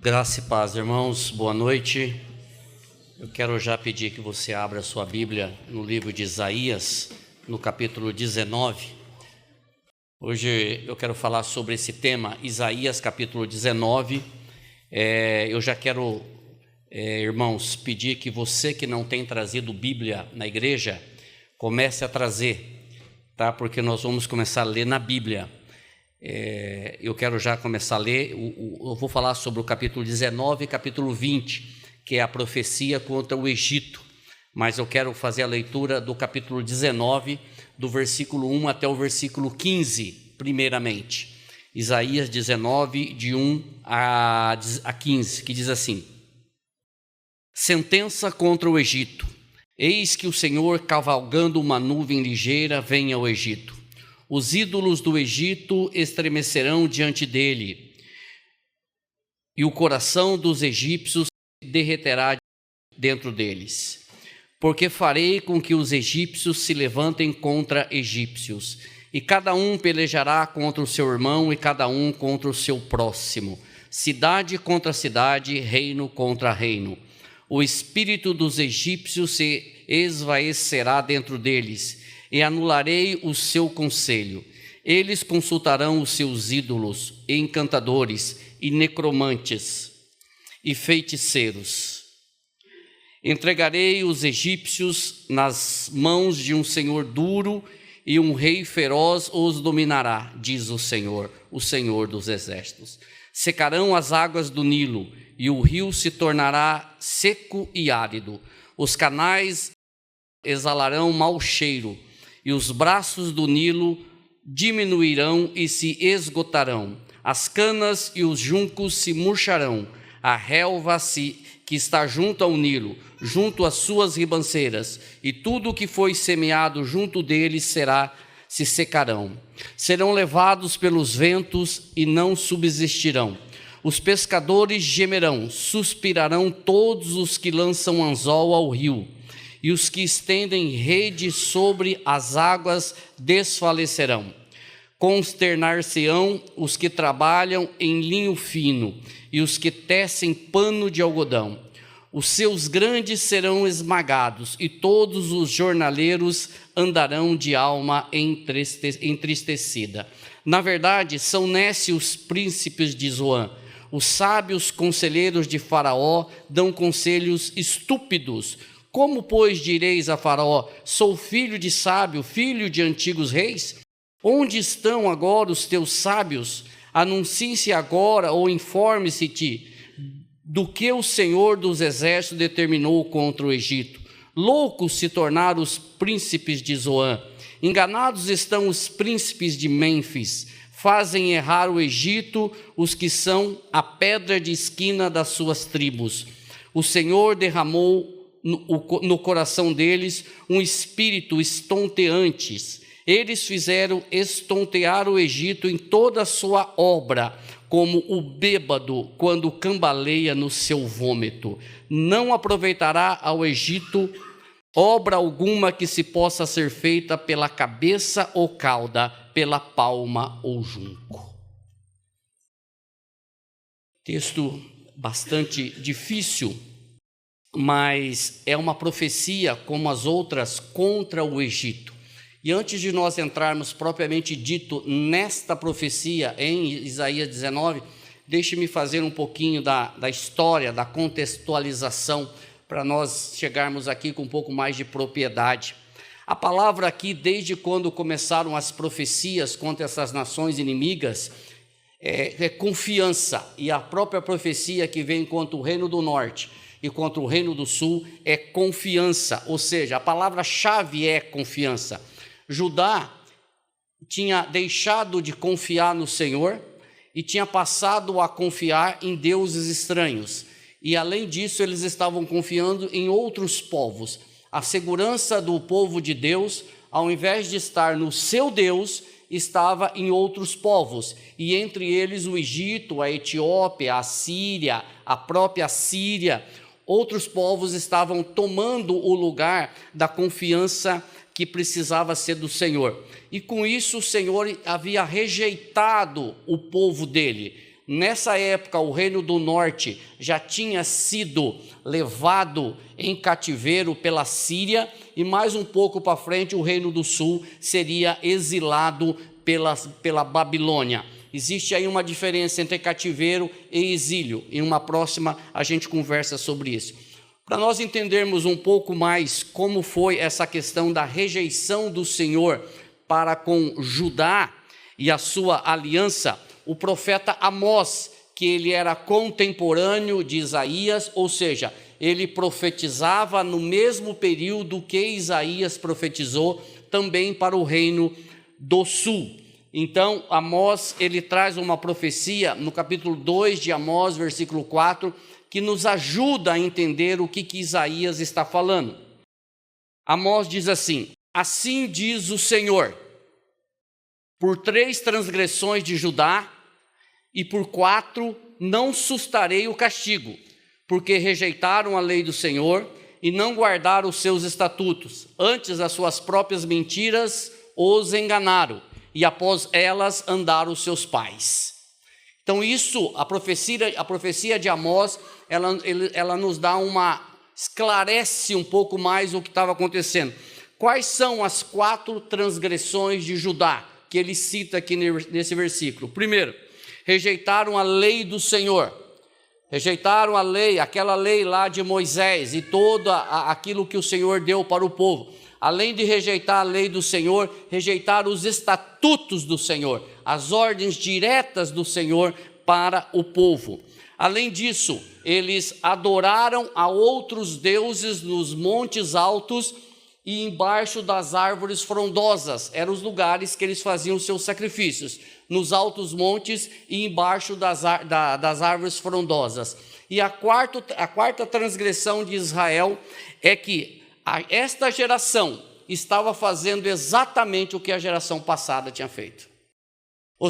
Graça e paz, irmãos, boa noite. Eu quero já pedir que você abra a sua Bíblia no livro de Isaías, no capítulo 19. Hoje eu quero falar sobre esse tema, Isaías capítulo 19. Eu já quero, irmãos, pedir que você que não tem trazido Bíblia na igreja, comece a trazer, tá? Porque nós vamos começar a ler na Bíblia. Eu quero já começar a ler, eu vou falar sobre o capítulo 19 e capítulo 20, que é a profecia contra o Egito, mas eu quero fazer a leitura do capítulo 19, do versículo 1 até o versículo 15, primeiramente. Isaías 19, de 1 a 15, que diz assim: Sentença contra o Egito. Eis que o Senhor, cavalgando uma nuvem ligeira, vem ao Egito. Os ídolos do Egito estremecerão diante dele, e o coração dos egípcios se derreterá dentro deles. Porque farei com que os egípcios se levantem contra egípcios, e cada um pelejará contra o seu irmão, e cada um contra o seu próximo, cidade contra cidade, reino contra reino. O espírito dos egípcios se esvaecerá dentro deles, e anularei o seu conselho. Eles consultarão os seus ídolos, e encantadores, e necromantes, e feiticeiros. Entregarei os egípcios nas mãos de um senhor duro, e um rei feroz os dominará, diz o Senhor dos exércitos. Secarão as águas do Nilo, e o rio se tornará seco e árido. Os canais exalarão mau cheiro, e os braços do Nilo diminuirão e se esgotarão. As canas e os juncos se murcharão. A relva que está junto ao Nilo, junto às suas ribanceiras, e tudo o que foi semeado junto deles se secarão. Serão levados pelos ventos e não subsistirão. Os pescadores gemerão, suspirarão todos os que lançam anzol ao rio. E os que estendem rede sobre as águas desfalecerão. Consternar-se-ão os que trabalham em linho fino, e os que tecem pano de algodão. Os seus grandes serão esmagados, e todos os jornaleiros andarão de alma entristecida. Na verdade, são nécios príncipes de Zoan. Os sábios conselheiros de Faraó dão conselhos estúpidos. Como, pois, direis a Faraó: sou filho de sábio, filho de antigos reis? Onde estão agora os teus sábios? Anuncie-se agora ou informe-se-te do que o Senhor dos exércitos determinou contra o Egito. Loucos se tornaram os príncipes de Zoan. Enganados estão os príncipes de Mênfis. Fazem errar o Egito os que são a pedra de esquina das suas tribos. O Senhor derramou no coração deles um espírito estonteante. Eles fizeram estontear o Egito em toda a sua obra, como o bêbado quando cambaleia no seu vômito. Não aproveitará ao Egito obra alguma que se possa ser feita pela cabeça ou cauda, pela palma ou junco. Texto bastante difícil, mas é uma profecia como as outras contra o Egito. E antes de nós entrarmos propriamente dito nesta profecia em Isaías 19, deixe-me fazer um pouquinho da história, da contextualização, para nós chegarmos aqui com um pouco mais de propriedade. A palavra aqui, desde quando começaram as profecias contra essas nações inimigas, é confiança, e a própria profecia que vem contra o reino do norte e contra o reino do sul é confiança, ou seja, a palavra-chave é confiança. Judá tinha deixado de confiar no Senhor e tinha passado a confiar em deuses estranhos, e além disso eles estavam confiando em outros povos. A segurança do povo de Deus, ao invés de estar no seu Deus, estava em outros povos, e entre eles o Egito, a Etiópia, a Síria, a própria Síria. Outros povos estavam tomando o lugar da confiança que precisava ser do Senhor. E com isso o Senhor havia rejeitado o povo dele. Nessa época, o reino do norte já tinha sido levado em cativeiro pela Síria, e mais um pouco para frente, o reino do sul seria exilado pela Babilônia. Existe aí uma diferença entre cativeiro e exílio. Em uma próxima, a gente conversa sobre isso. Para nós entendermos um pouco mais como foi essa questão da rejeição do Senhor para com Judá e a sua aliança, o profeta Amós, que ele era contemporâneo de Isaías, ou seja, ele profetizava no mesmo período que Isaías profetizou, também para o reino do sul. Então, Amós, ele traz uma profecia no capítulo 2 de Amós, versículo 4, que nos ajuda a entender o que Isaías está falando. Amós diz assim: assim diz o Senhor, por 3 transgressões de Judá e por 4 não sustarei o castigo, porque rejeitaram a lei do Senhor e não guardaram os seus estatutos, antes as suas próprias mentiras os enganaram, e após elas andaram os seus pais. Então isso, a profecia de Amós, ela nos dá esclarece um pouco mais o que estava acontecendo. Quais são as 4 transgressões de Judá, que ele cita aqui nesse versículo? Primeiro, rejeitaram a lei do Senhor, rejeitaram a lei, aquela lei lá de Moisés e todo aquilo que o Senhor deu para o povo. Além de rejeitar a lei do Senhor, rejeitaram os estatutos do Senhor, as ordens diretas do Senhor para o povo. Além disso, eles adoraram a outros deuses nos montes altos e embaixo das árvores frondosas. Eram os lugares que eles faziam seus sacrifícios, nos altos montes e embaixo das árvores frondosas. E a quarta transgressão de Israel é que esta geração estava fazendo exatamente o que a geração passada tinha feito. Ou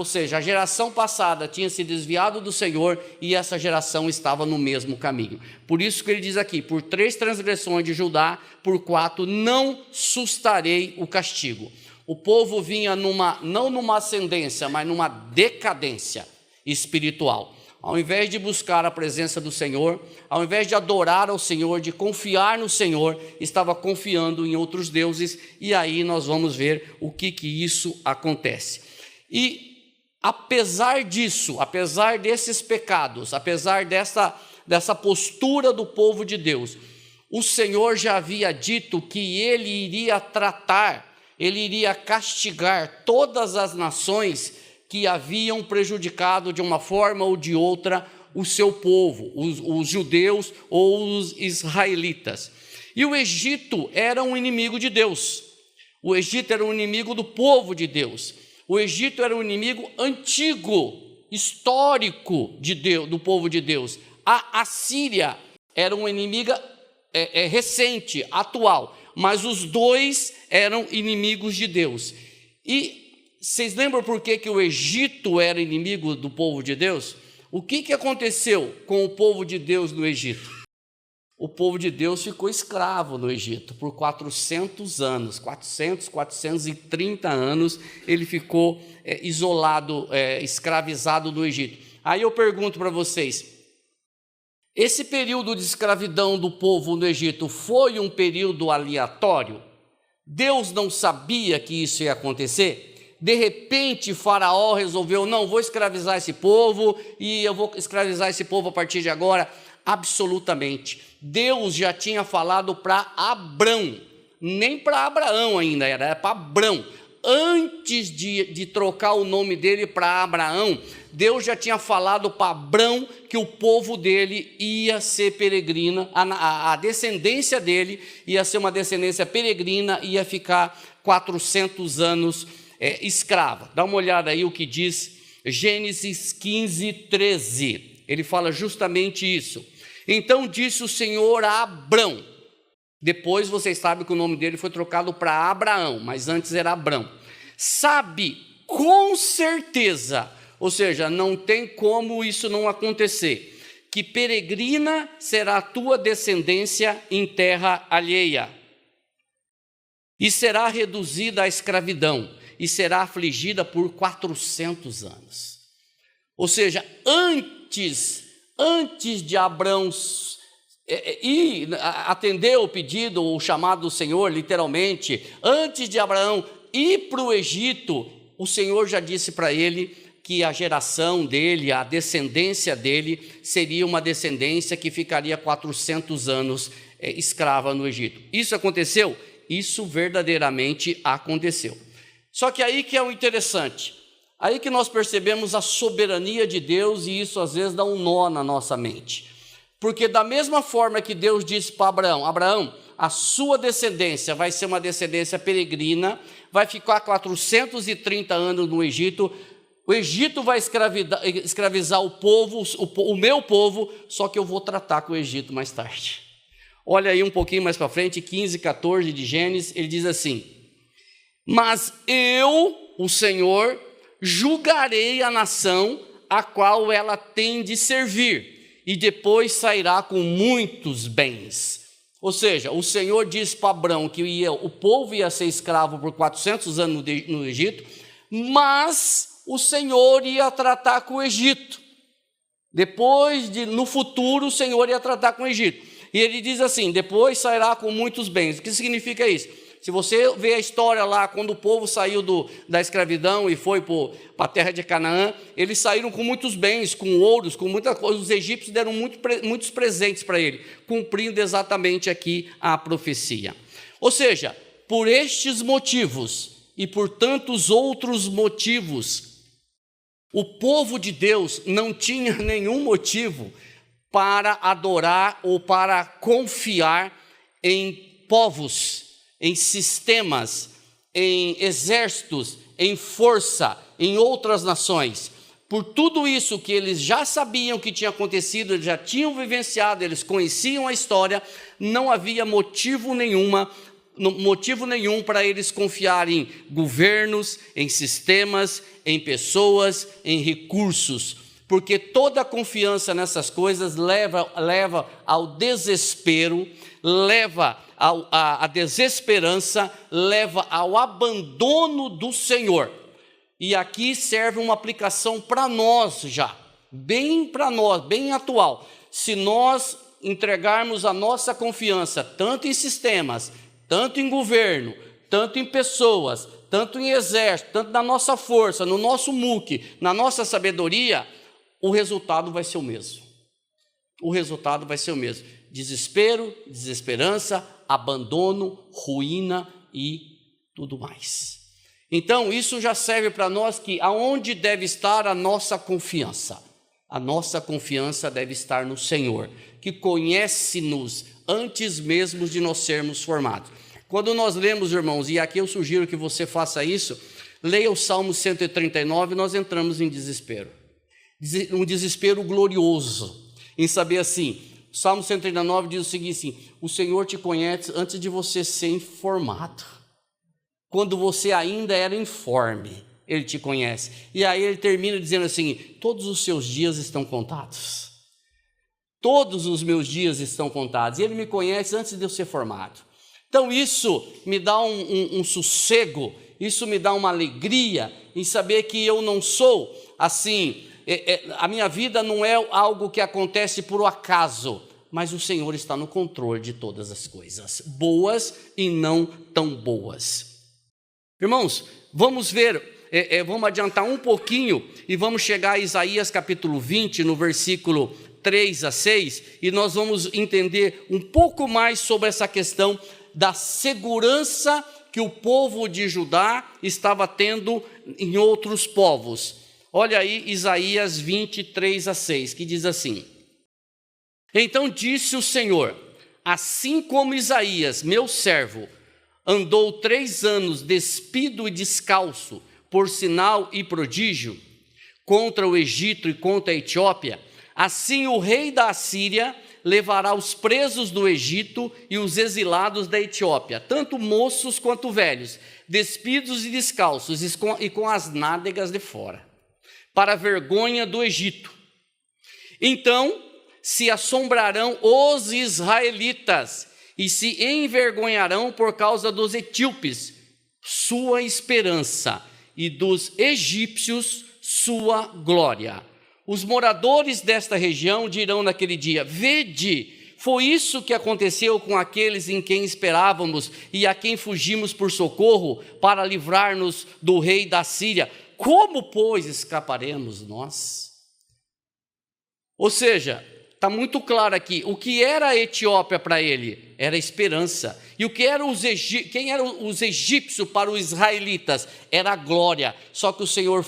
seja, a geração passada tinha se desviado do Senhor e essa geração estava no mesmo caminho. Por isso que ele diz aqui, por 3 transgressões de Judá, por 4 não sustarei o castigo. O povo vinha não numa ascendência, mas numa decadência espiritual. Ao invés de buscar a presença do Senhor, ao invés de adorar ao Senhor, de confiar no Senhor, estava confiando em outros deuses, e aí nós vamos ver o que isso acontece. E apesar disso, apesar desses pecados, apesar dessa postura do povo de Deus, o Senhor já havia dito que ele iria tratar, ele iria castigar todas as nações que haviam prejudicado de uma forma ou de outra o seu povo, os judeus ou os israelitas. E o Egito era um inimigo de Deus, o Egito era um inimigo do povo de Deus, o Egito era um inimigo antigo, histórico de Deus, do povo de Deus. A Assíria era uma inimiga recente, atual, mas os dois eram inimigos de Deus. E vocês lembram por que o Egito era inimigo do povo de Deus? O que aconteceu com o povo de Deus no Egito? O povo de Deus ficou escravo no Egito por 400 anos, 430 anos, ele ficou isolado, escravizado no Egito. Aí eu pergunto para vocês, esse período de escravidão do povo no Egito foi um período aleatório? Deus não sabia que isso ia acontecer? De repente, Faraó resolveu, não, vou escravizar esse povo, e eu vou escravizar esse povo a partir de agora? Absolutamente. Deus já tinha falado para Abrão, nem para Abraão ainda, era para Abrão. Antes de trocar o nome dele para Abraão, Deus já tinha falado para Abrão que o povo dele ia ser peregrina, a descendência dele ia ser uma descendência peregrina, ia ficar 400 anos escrava. Dá uma olhada aí o que diz Gênesis 15, 13. Ele fala justamente isso. Então disse o Senhor a Abrão. Depois vocês sabem que o nome dele foi trocado para Abraão, mas antes era Abrão. Sabe com certeza, ou seja, não tem como isso não acontecer, que peregrina será a tua descendência em terra alheia, e será reduzida à escravidão, e será afligida por 400 anos. Ou seja, antes de Abraão ir atender o pedido, o chamado do Senhor, literalmente, antes de Abraão ir para o Egito, o Senhor já disse para ele que a geração dele, a descendência dele, seria uma descendência que ficaria 400 anos escrava no Egito. Isso aconteceu? Isso verdadeiramente aconteceu. Só que aí que é o interessante, aí que nós percebemos a soberania de Deus, e isso às vezes dá um nó na nossa mente. Porque da mesma forma que Deus disse para Abraão: Abraão, a sua descendência vai ser uma descendência peregrina, vai ficar 430 anos no Egito, o Egito vai escravizar o povo, o meu povo, só que eu vou tratar com o Egito mais tarde. Olha aí um pouquinho mais para frente, 15, 14 de Gênesis, ele diz assim: mas eu, o Senhor, julgarei a nação a qual ela tem de servir, e depois sairá com muitos bens. Ou seja, o Senhor disse para Abraão que o povo ia ser escravo por 400 anos no Egito, mas o Senhor ia tratar com o Egito. No futuro, o Senhor ia tratar com o Egito. E ele diz assim: depois sairá com muitos bens. O que significa isso? Se você vê a história lá, quando o povo saiu da escravidão e foi para a terra de Canaã, eles saíram com muitos bens, com ouros, com muita coisa. Os egípcios deram muitos presentes para ele, cumprindo exatamente aqui a profecia. Ou seja, por estes motivos e por tantos outros motivos, o povo de Deus não tinha nenhum motivo para adorar ou para confiar em povos, em sistemas, em exércitos, em força, em outras nações. Por tudo isso que eles já sabiam que tinha acontecido, eles já tinham vivenciado, eles conheciam a história, não havia motivo nenhum para eles confiarem em governos, em sistemas, em pessoas, em recursos, porque toda confiança nessas coisas leva ao desespero, leva à desesperança, leva ao abandono do Senhor. E aqui serve uma aplicação para nós já, bem para nós, bem atual. Se nós entregarmos a nossa confiança tanto em sistemas, tanto em governo, tanto em pessoas, tanto em exército, tanto na nossa força, no nosso muque, na nossa sabedoria, o resultado vai ser o mesmo. O resultado vai ser o mesmo: desespero, desesperança, abandono, ruína e tudo mais. Então, isso já serve para nós que aonde deve estar a nossa confiança? A nossa confiança deve estar no Senhor, que conhece-nos antes mesmo de nós sermos formados. Quando nós lemos, irmãos, e aqui eu sugiro que você faça isso, leia o Salmo 139, nós entramos em desespero. Um desespero glorioso, em saber assim, o Salmo 139 diz o seguinte assim: o Senhor te conhece antes de você ser informado. Quando você ainda era informe, Ele te conhece. E aí ele termina dizendo assim: todos os seus dias estão contados. Todos os meus dias estão contados. E Ele me conhece antes de eu ser formado. Então isso me dá um sossego, isso me dá uma alegria em saber que eu não sou assim, a minha vida não é algo que acontece por acaso, mas o Senhor está no controle de todas as coisas, boas e não tão boas. Irmãos, vamos ver, vamos adiantar um pouquinho e vamos chegar a Isaías capítulo 20, no versículo 3 a 6, e nós vamos entender um pouco mais sobre essa questão da segurança que o povo de Judá estava tendo em outros povos. Olha aí Isaías 20, 3 a 6, que diz assim: então disse o Senhor, assim como Isaías, meu servo, andou 3 anos despido e descalço, por sinal e prodígio, contra o Egito e contra a Etiópia, assim o rei da Assíria levará os presos do Egito e os exilados da Etiópia, tanto moços quanto velhos, despidos e descalços e com as nádegas de fora, para a vergonha do Egito. Então se assombrarão os israelitas e se envergonharão por causa dos etíopes, sua esperança, e dos egípcios, sua glória. Os moradores desta região dirão naquele dia: vede, foi isso que aconteceu com aqueles em quem esperávamos e a quem fugimos por socorro para livrar-nos do rei da Síria. Como, pois, escaparemos nós? Ou seja, está muito claro aqui, o que era a Etiópia para ele? Era esperança. E o que eram quem eram os egípcios para os israelitas? Era a glória. Só que o Senhor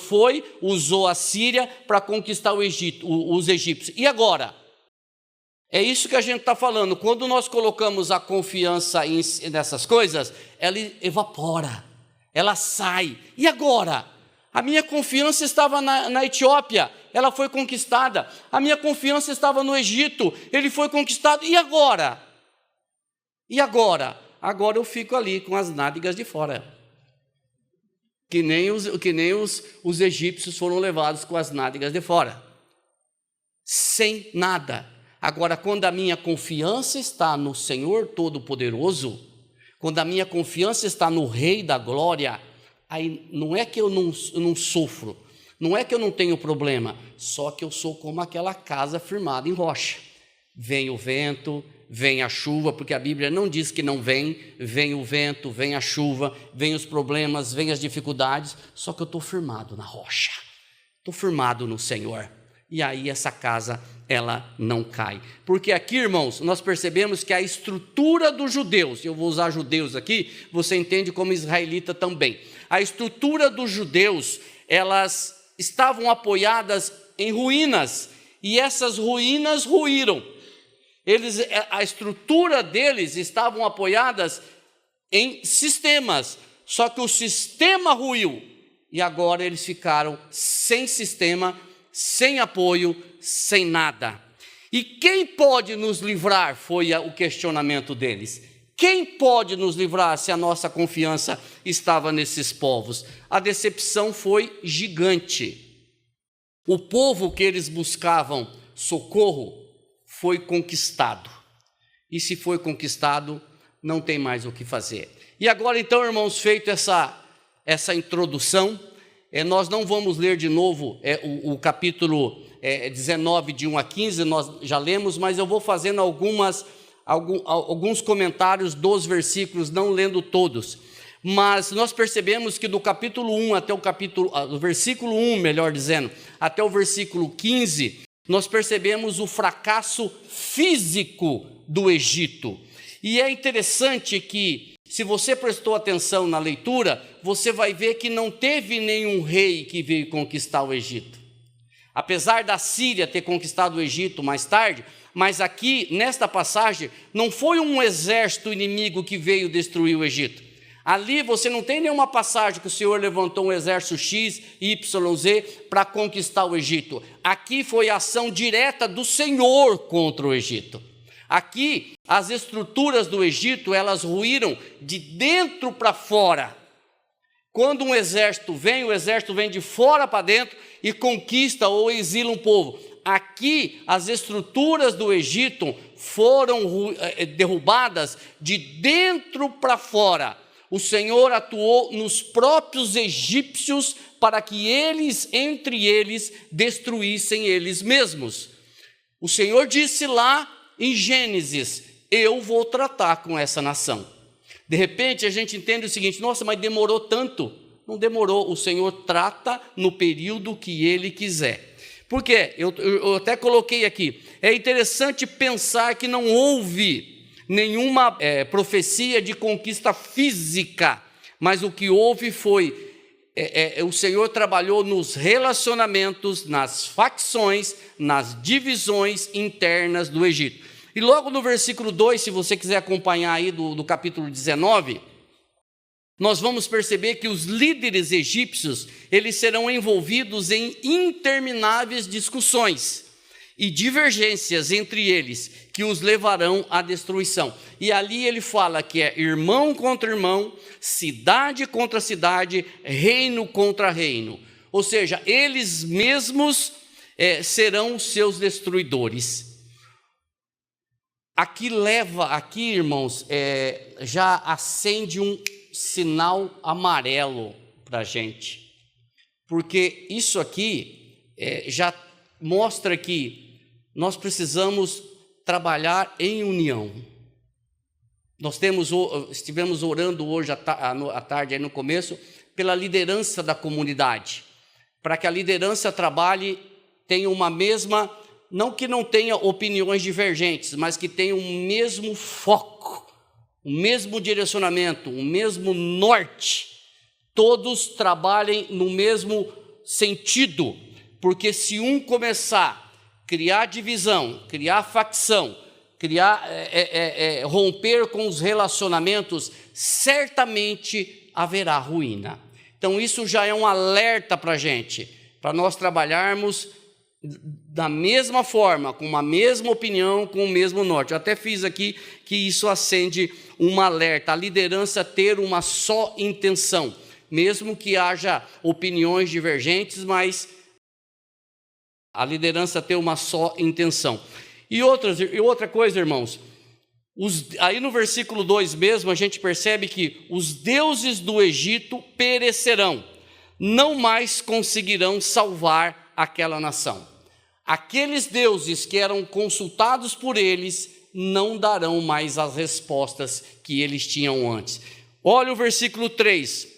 usou a Síria para conquistar os egípcios. E agora? É isso que a gente está falando. Quando nós colocamos a confiança nessas coisas, ela evapora, ela sai. E agora? A minha confiança estava na Etiópia, ela foi conquistada. A minha confiança estava no Egito, ele foi conquistado. E agora? E agora? Agora eu fico ali com as nádegas de fora. Que nem os egípcios foram levados com as nádegas de fora. Sem nada. Agora, quando a minha confiança está no Senhor Todo-Poderoso, quando a minha confiança está no Rei da Glória, aí não é que eu não sofro, não é que eu não tenho problema, só que eu sou como aquela casa firmada em rocha. Vem o vento, vem a chuva, porque a Bíblia não diz que não vem o vento, vem a chuva, vem os problemas, vem as dificuldades, só que eu estou firmado na rocha, estou firmado no Senhor. E aí essa casa, ela não cai. Porque aqui, irmãos, nós percebemos que a estrutura dos judeus, eu vou usar judeus aqui, você entende como israelita também. A estrutura dos judeus, elas estavam apoiadas em ruínas, e essas ruínas ruíram. A estrutura deles estavam apoiadas em sistemas, só que o sistema ruiu, e agora eles ficaram sem sistema, sem apoio, sem nada. E quem pode nos livrar? Foi o questionamento deles. Quem pode nos livrar se a nossa confiança estava nesses povos? A decepção foi gigante. O povo que eles buscavam socorro foi conquistado. E se foi conquistado, não tem mais o que fazer. E agora então, irmãos, feito essa introdução, nós não vamos ler de novo o capítulo 19, de 1 a 15, nós já lemos, mas eu vou fazendo alguns comentários dos versículos, não lendo todos. Mas nós percebemos que do capítulo 1 até do versículo 1, melhor dizendo, até o versículo 15, nós percebemos o fracasso físico do Egito. E é interessante que, se você prestou atenção na leitura, você vai ver que não teve nenhum rei que veio conquistar o Egito. Apesar da Síria ter conquistado o Egito mais tarde, mas aqui, nesta passagem, não foi um exército inimigo que veio destruir o Egito. Ali você não tem nenhuma passagem que o Senhor levantou um exército X, Y, Z para conquistar o Egito. Aqui foi a ação direta do Senhor contra o Egito. Aqui, as estruturas do Egito, elas ruíram de dentro para fora. Quando um exército vem, o exército vem de fora para dentro e conquista ou exila um povo. Aqui, as estruturas do Egito foram derrubadas de dentro para fora. O Senhor atuou nos próprios egípcios para que eles, entre eles, destruíssem eles mesmos. O Senhor disse lá em Gênesis: eu vou tratar com essa nação. De repente a gente entende o seguinte: nossa, mas demorou tanto. Não demorou, o Senhor trata no período que Ele quiser. Por quê? Eu até coloquei aqui, é interessante pensar que não houve nenhuma profecia de conquista física, mas o que houve foi, o Senhor trabalhou nos relacionamentos, nas facções, nas divisões internas do Egito. E logo no versículo 2, se você quiser acompanhar aí do capítulo 19, nós vamos perceber que os líderes egípcios, eles serão envolvidos em intermináveis discussões e divergências entre eles, que os levarão à destruição. E ali ele fala que é irmão contra irmão, cidade contra cidade, reino contra reino. Ou seja, eles mesmos serão os seus destruidores. Aqui irmãos, já acende um sinal amarelo para a gente, porque isso aqui já mostra que nós precisamos trabalhar em união. Nós estivemos orando hoje à tarde, aí no começo, pela liderança da comunidade, para que a liderança trabalhe, tenha uma mesma, não que não tenha opiniões divergentes, mas que tenha o mesmo foco, o mesmo direcionamento, o mesmo norte, todos trabalhem no mesmo sentido, porque se um começar a criar divisão, criar facção, romper com os relacionamentos, certamente haverá ruína. Então isso já é um alerta para a gente, para nós trabalharmos da mesma forma, com uma mesma opinião, com o mesmo norte. Eu até fiz aqui que isso acende um alerta, a liderança ter uma só intenção, mesmo que haja opiniões divergentes, mas a liderança ter uma só intenção. E outra coisa, irmãos, aí no versículo 2 mesmo, a gente percebe que os deuses do Egito perecerão, não mais conseguirão salvar aquela nação. Aqueles deuses que eram consultados por eles não darão mais as respostas que eles tinham antes. Olha o versículo 3.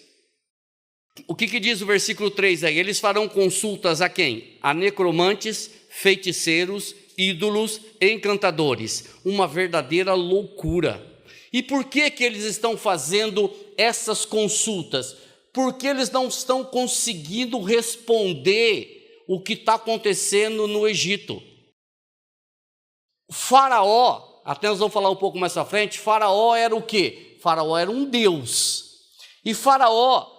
O que diz o versículo 3 aí? Eles farão consultas a quem? A necromantes, feiticeiros, ídolos, encantadores. Uma verdadeira loucura. E por que eles estão fazendo essas consultas? Porque eles não estão conseguindo responder o que está acontecendo no Egito. O Faraó, até nós vamos falar um pouco mais à frente, Faraó era o quê? Faraó era um deus. E Faraó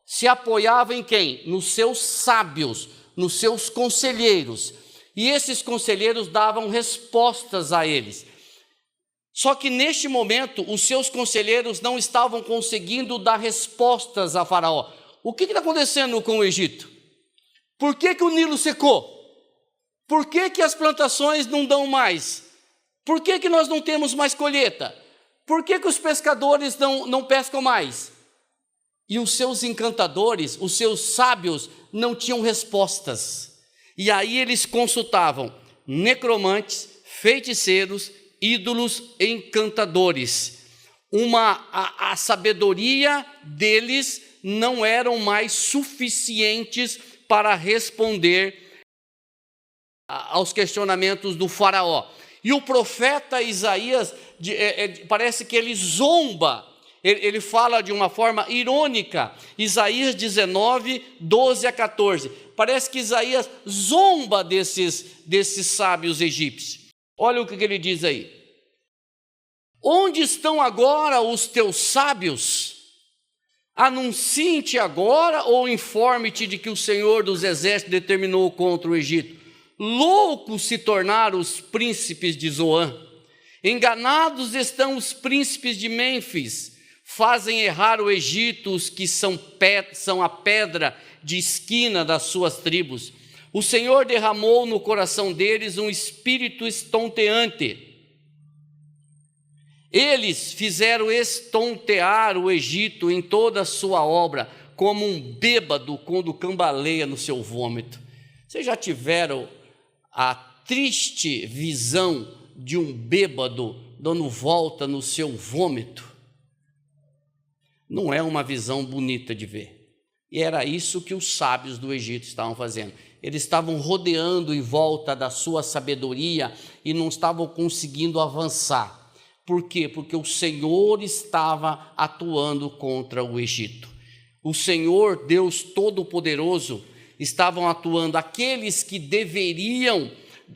se apoiava em quem? Nos seus sábios, nos seus conselheiros. E esses conselheiros davam respostas a eles. Só que neste momento, os seus conselheiros não estavam conseguindo dar respostas a Faraó. O que está acontecendo com o Egito? Por que o Nilo secou? Por que as plantações não dão mais? Por que nós não temos mais colheita? Por que os pescadores não pescam mais? E os seus encantadores, os seus sábios, não tinham respostas. E aí eles consultavam necromantes, feiticeiros, ídolos, encantadores. A sabedoria deles não eram mais suficientes para responder aos questionamentos do Faraó. E o profeta Isaías, parece que ele zomba, ele fala de uma forma irônica, Isaías 19, 12 a 14. Parece que Isaías zomba desses sábios egípcios. Olha o que ele diz aí. Onde estão agora os teus sábios? Anuncie-te agora ou informe-te de que o Senhor dos Exércitos determinou contra o Egito. Loucos se tornaram os príncipes de Zoã. Enganados estão os príncipes de Mênfis. Fazem errar o Egito os que são a pedra de esquina das suas tribos. O Senhor derramou no coração deles um espírito estonteante. Eles fizeram estontear o Egito em toda a sua obra, como um bêbado quando cambaleia no seu vômito. Vocês já tiveram a triste visão de um bêbado dando volta no seu vômito? Não é uma visão bonita de ver. E era isso que os sábios do Egito estavam fazendo. Eles estavam rodeando em volta da sua sabedoria e não estavam conseguindo avançar. Por quê? Porque o Senhor estava atuando contra o Egito. O Senhor, Deus Todo-Poderoso, estavam atuando. Aqueles que deveriam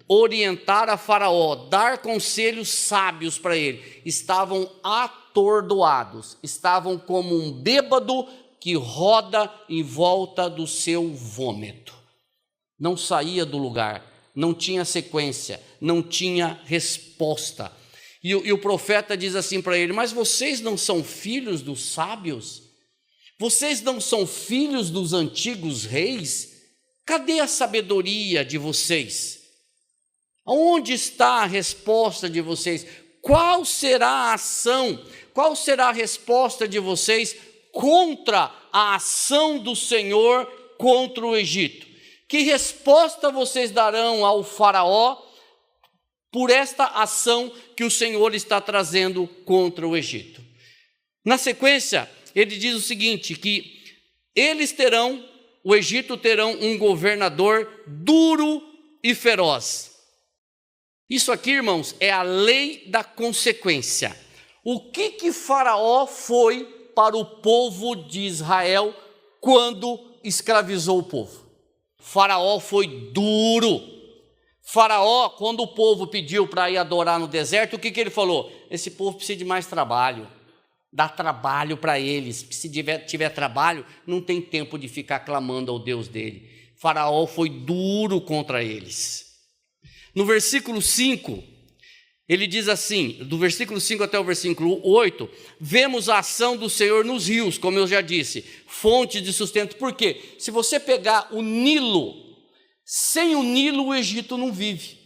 orientar a Faraó, dar conselhos sábios para ele, estavam atordoados, estavam como um bêbado que roda em volta do seu vômito. Não saía do lugar, não tinha sequência, não tinha resposta. E o profeta diz assim para ele: mas vocês não são filhos dos sábios? Vocês não são filhos dos antigos reis? Cadê a sabedoria de vocês? Onde está a resposta de vocês? Qual será a ação? Qual será a resposta de vocês contra a ação do Senhor contra o Egito? Que resposta vocês darão ao faraó por esta ação que o Senhor está trazendo contra o Egito? Na sequência, ele diz o seguinte, que o Egito terão um governador duro e feroz. Isso aqui, irmãos, é a lei da consequência. O que Faraó foi para o povo de Israel quando escravizou o povo? Faraó foi duro. Faraó, quando o povo pediu para ir adorar no deserto, o que ele falou? Esse povo precisa de mais trabalho. Dá trabalho para eles. Se tiver trabalho, não tem tempo de ficar clamando ao Deus dele. Faraó foi duro contra eles. No versículo 5, ele diz assim, do versículo 5 até o versículo 8, vemos a ação do Senhor nos rios, como eu já disse, fonte de sustento. Por quê? Se você pegar o Nilo, sem o Nilo o Egito não vive.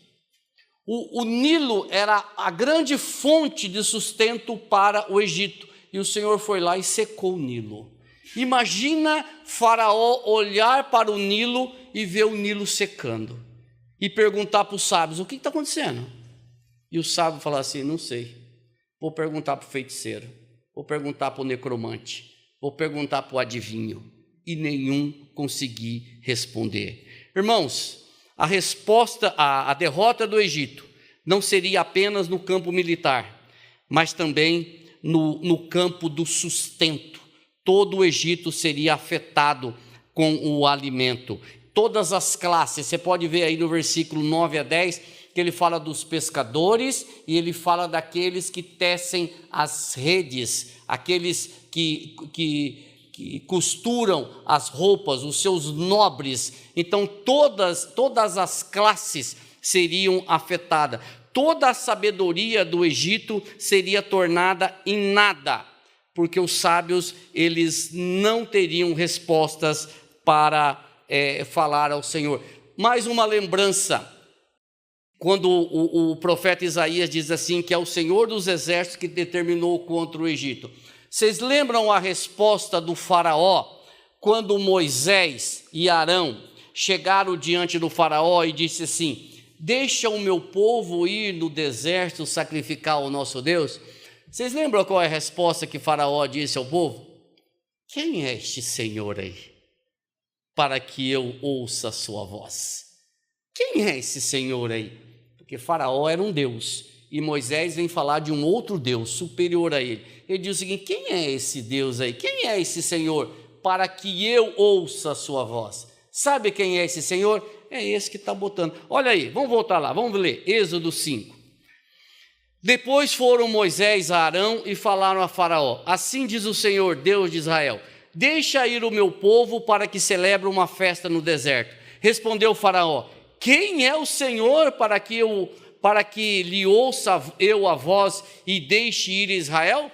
O Nilo era a grande fonte de sustento para o Egito. E o Senhor foi lá e secou o Nilo. Imagina Faraó olhar para o Nilo e ver o Nilo secando. E perguntar para os sábios, o que está acontecendo? E o sábio falar assim, não sei. Vou perguntar para o feiticeiro. Vou perguntar para o necromante. Vou perguntar para o adivinho. E nenhum conseguir responder. Irmãos, a resposta, a derrota do Egito não seria apenas no campo militar, mas também no campo do sustento. Todo o Egito seria afetado com o alimento. Todas as classes, você pode ver aí no versículo 9 a 10, que ele fala dos pescadores e ele fala daqueles que tecem as redes, aqueles que costuram as roupas, os seus nobres. Então todas as classes seriam afetadas. Toda a sabedoria do Egito seria tornada em nada, porque os sábios, eles não teriam respostas para falar ao Senhor. Mais uma lembrança, quando o profeta Isaías diz assim, que é o Senhor dos exércitos que determinou contra o Egito. Vocês lembram a resposta do faraó, quando Moisés e Arão chegaram diante do faraó e disse assim, deixa o meu povo ir no deserto sacrificar ao nosso Deus? Vocês lembram qual é a resposta que Faraó disse ao povo? Quem é este Senhor aí, para que eu ouça a sua voz? Quem é esse Senhor aí? Porque Faraó era um Deus, e Moisés vem falar de um outro Deus, superior a ele. Ele diz o seguinte, quem é esse Deus aí? Quem é esse Senhor, para que eu ouça a sua voz? Sabe quem é esse Senhor? É esse que está botando. Olha aí, vamos voltar lá, vamos ler, Êxodo 5. Depois foram Moisés a Arão e falaram a Faraó, assim diz o Senhor, Deus de Israel, deixa ir o meu povo para que celebre uma festa no deserto. Respondeu Faraó, quem é o Senhor para que lhe ouça eu a voz e deixe ir Israel?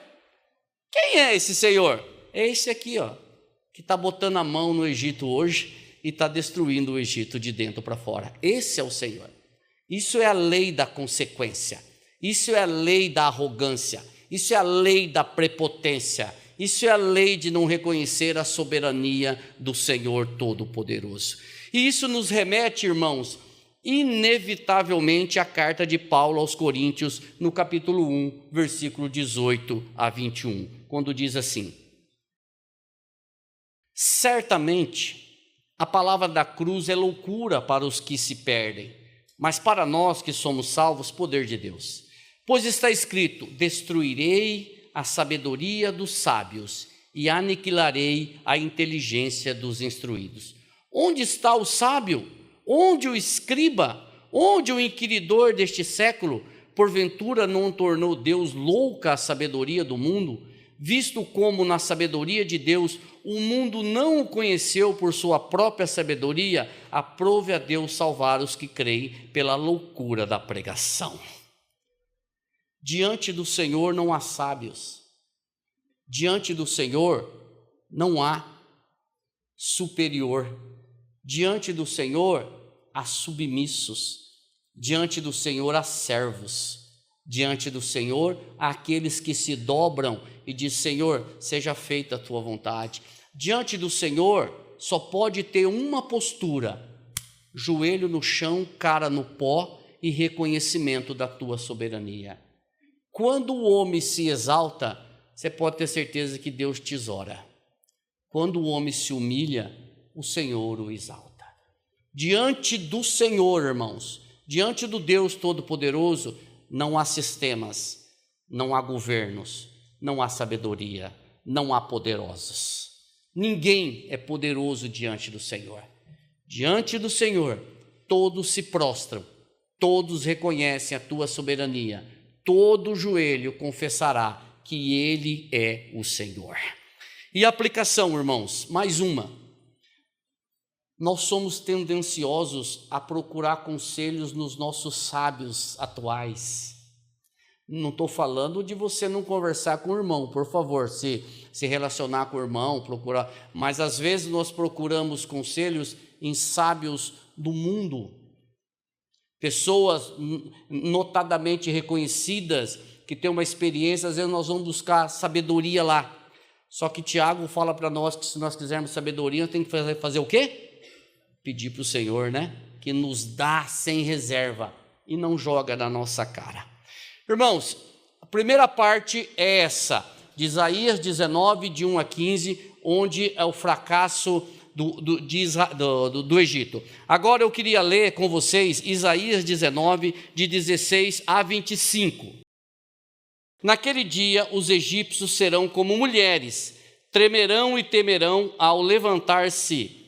Quem é esse Senhor? É esse aqui, ó, que está botando a mão no Egito hoje e está destruindo o Egito de dentro para fora. Esse é o Senhor. Isso é a lei da consequência. Isso é a lei da arrogância. Isso é a lei da prepotência. Isso é a lei de não reconhecer a soberania do Senhor Todo-Poderoso. E isso nos remete, irmãos, inevitavelmente à carta de Paulo aos Coríntios, no capítulo 1, versículo 18 a 21, quando diz assim: certamente a palavra da cruz é loucura para os que se perdem, mas para nós que somos salvos, poder de Deus. Pois está escrito, destruirei a sabedoria dos sábios e aniquilarei a inteligência dos instruídos. Onde está o sábio? Onde o escriba? Onde o inquiridor deste século? Porventura não tornou Deus louca a sabedoria do mundo? Visto como na sabedoria de Deus o mundo não o conheceu por sua própria sabedoria, aprove a Deus salvar os que creem pela loucura da pregação. Diante do Senhor não há sábios. Diante do Senhor não há superior. Diante do Senhor há submissos. Diante do Senhor há servos. Diante do Senhor há aqueles que se dobram e dizem: Senhor, seja feita a tua vontade. Diante do Senhor só pode ter uma postura: joelho no chão, cara no pó e reconhecimento da tua soberania. Quando o homem se exalta, você pode ter certeza que Deus tesoura. Quando o homem se humilha, o Senhor o exalta. Diante do Senhor, irmãos, diante do Deus Todo-Poderoso, não há sistemas, não há governos, não há sabedoria, não há poderosos. Ninguém é poderoso diante do Senhor. Diante do Senhor, todos se prostram, todos reconhecem a tua soberania, todo joelho confessará que Ele é o Senhor. E a aplicação, irmãos, mais uma. Nós somos tendenciosos a procurar conselhos nos nossos sábios atuais. Não estou falando de você não conversar com o irmão, por favor, se relacionar com o irmão, procurar. Mas às vezes nós procuramos conselhos em sábios do mundo. Pessoas notadamente reconhecidas, que têm uma experiência, às vezes nós vamos buscar sabedoria lá. Só que Tiago fala para nós que se nós quisermos sabedoria, tem que fazer o quê? Pedir para o Senhor, né? Que nos dá sem reserva e não joga na nossa cara. Irmãos, a primeira parte é essa, de Isaías 19, de 1 a 15, onde é o fracasso do Egito. Agora eu queria ler com vocês Isaías 19, de 16 a 25. Naquele dia os egípcios serão como mulheres, tremerão e temerão ao levantar-se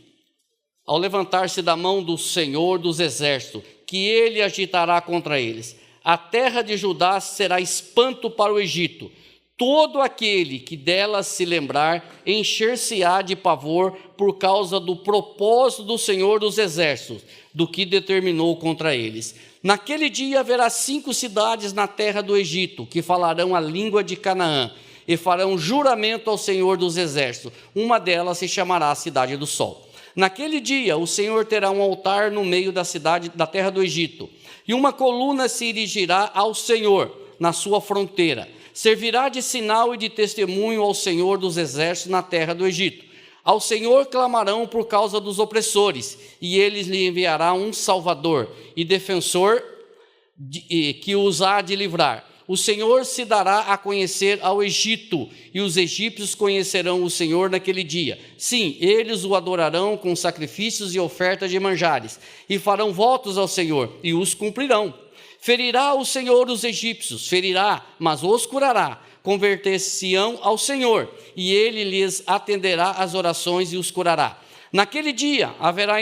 da mão do Senhor dos exércitos, que ele agitará contra eles. A terra de Judá será espanto para o Egito. Todo aquele que dela se lembrar encher-se-á de pavor por causa do propósito do Senhor dos exércitos, do que determinou contra eles. Naquele dia haverá 5 cidades na terra do Egito, que falarão a língua de Canaã, e farão juramento ao Senhor dos exércitos. Uma delas se chamará a Cidade do Sol. Naquele dia o Senhor terá um altar no meio da cidade da terra do Egito, e uma coluna se erigirá ao Senhor na sua fronteira. Servirá de sinal e de testemunho ao Senhor dos exércitos na terra do Egito. Ao Senhor clamarão por causa dos opressores, e ele lhe enviará um salvador e defensor que os há de livrar. O Senhor se dará a conhecer ao Egito, e os egípcios conhecerão o Senhor naquele dia. Sim, eles o adorarão com sacrifícios e ofertas de manjares, e farão votos ao Senhor, e os cumprirão. Ferirá o Senhor os egípcios, ferirá, mas os curará. Converter-se-ão ao Senhor, e ele lhes atenderá as orações e os curará. Naquele dia haverá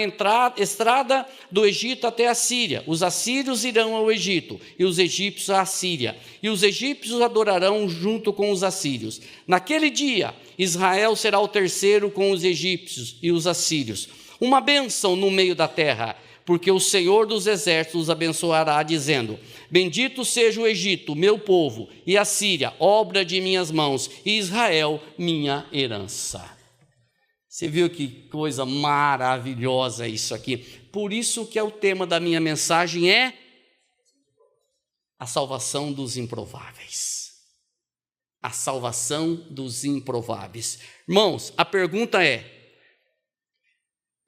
estrada do Egito até a Síria. Os assírios irão ao Egito, e os egípcios à Síria. E os egípcios adorarão junto com os assírios. Naquele dia, Israel será o terceiro com os egípcios e os assírios. Uma bênção no meio da terra, porque o Senhor dos exércitos os abençoará, dizendo: bendito seja o Egito, meu povo, e a Síria, obra de minhas mãos, e Israel, minha herança. Você viu que coisa maravilhosa isso aqui? Por isso que é o tema da minha mensagem é a salvação dos improváveis. A salvação dos improváveis. Irmãos, a pergunta é,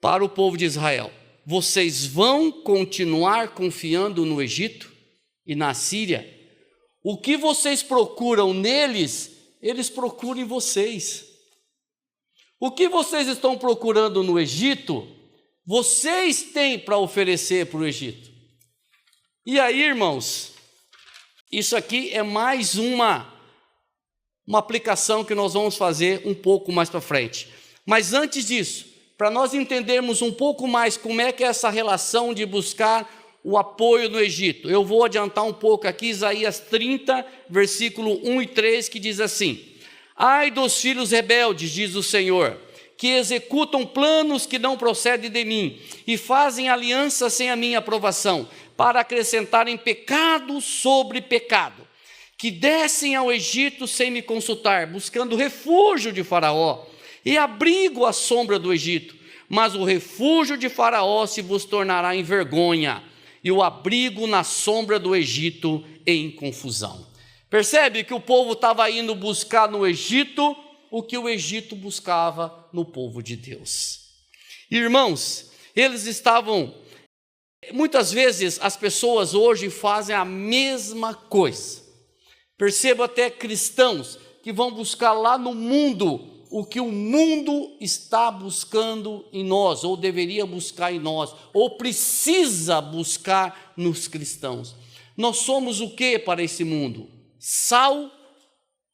para o povo de Israel: vocês vão continuar confiando no Egito e na Síria? O que vocês procuram neles, eles procuram em vocês. O que vocês estão procurando no Egito, vocês têm para oferecer para o Egito. E aí, irmãos, isso aqui é mais uma aplicação que nós vamos fazer um pouco mais para frente. Mas antes disso, para nós entendermos um pouco mais como é que é essa relação de buscar o apoio no Egito, eu vou adiantar um pouco aqui, Isaías 30, versículo 1 e 3, que diz assim: ai dos filhos rebeldes, diz o Senhor, que executam planos que não procedem de mim, e fazem aliança sem a minha aprovação, para acrescentarem pecado sobre pecado, que descem ao Egito sem me consultar, buscando refúgio de Faraó, e abrigo à sombra do Egito, mas o refúgio de Faraó se vos tornará em vergonha, e o abrigo na sombra do Egito em confusão. Percebe que o povo estava indo buscar no Egito o que o Egito buscava no povo de Deus. Irmãos, eles estavam Muitas vezes as pessoas hoje fazem a mesma coisa. Percebo até cristãos que vão buscar lá no mundo o que o mundo está buscando em nós, ou deveria buscar em nós, ou precisa buscar nos cristãos. Nós somos o que para esse mundo? Sal